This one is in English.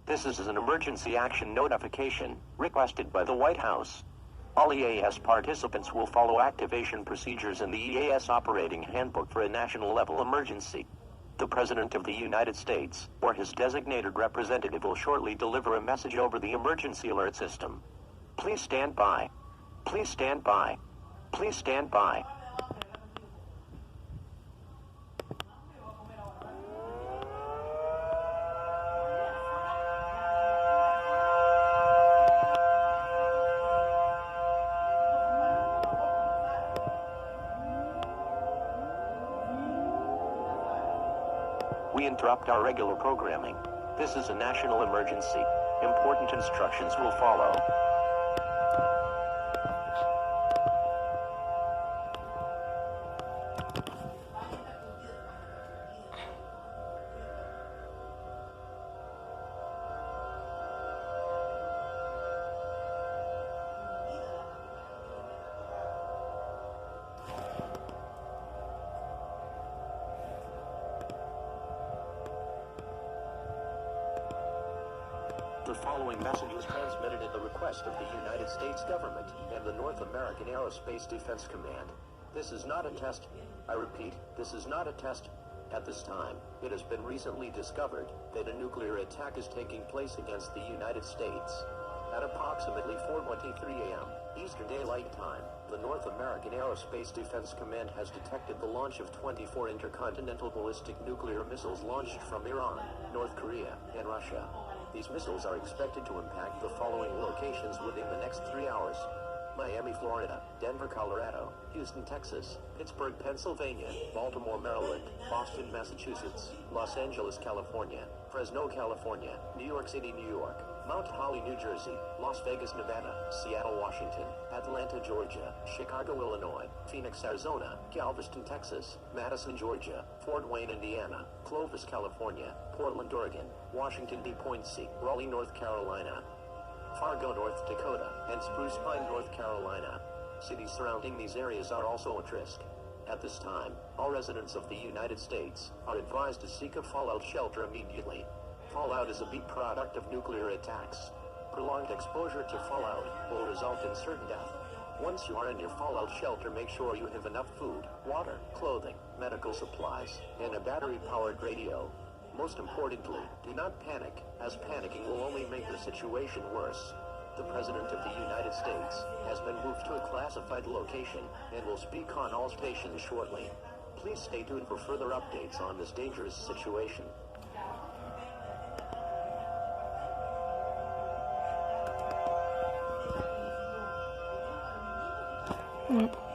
This is an emergency action notification requested by the White House. All EAS participants will follow activation procedures in the EAS operating handbook for a national-level emergency. The President of the United States, or his designated representative, will shortly deliver a message over the emergency alert system. Please stand by. Please stand by. Please stand by. We interrupt our regular programming. This is a national emergency. Important instructions will follow. The following message is transmitted at the request of the United States government and the North American Aerospace Defense Command. This is not a test. I repeat, this is not a test. At this time, it has been recently discovered that a nuclear attack is taking place against the United States. At approximately 4:23 a.m. Eastern Daylight Time, the North American Aerospace Defense Command has detected the launch of 24 intercontinental ballistic nuclear missiles launched from Iran, North Korea, and Russia. These missiles are expected to impact the following locations within the next 3 hours: Miami, Florida; Denver, Colorado; Houston, Texas; Pittsburgh, Pennsylvania; Baltimore, Maryland; Boston, Massachusetts; Los Angeles, California; Fresno, California; New York City, New York; Mount Holly, New Jersey; Las Vegas, Nevada; Seattle, Washington; Atlanta, Georgia; Chicago, Illinois; Phoenix, Arizona; Galveston, Texas; Madison, Georgia; Fort Wayne, Indiana; Clovis, California; Portland, Oregon; Washington, D.C., Raleigh, North Carolina; Fargo, North Dakota, and Spruce Pine, North Carolina. Cities surrounding these areas are also at risk. At this time, all residents of the United States are advised to seek a fallout shelter immediately. Fallout is a byproduct of nuclear attacks. Prolonged exposure to fallout will result in certain death. Once you are in your fallout shelter, make sure you have enough food, water, clothing, medical supplies, and a battery-powered radio. Most importantly, do not panic, as panicking will only make the situation worse. The President of the United States has been moved to a classified location and will speak on all stations shortly. Please stay tuned for further updates on this dangerous situation. Mm.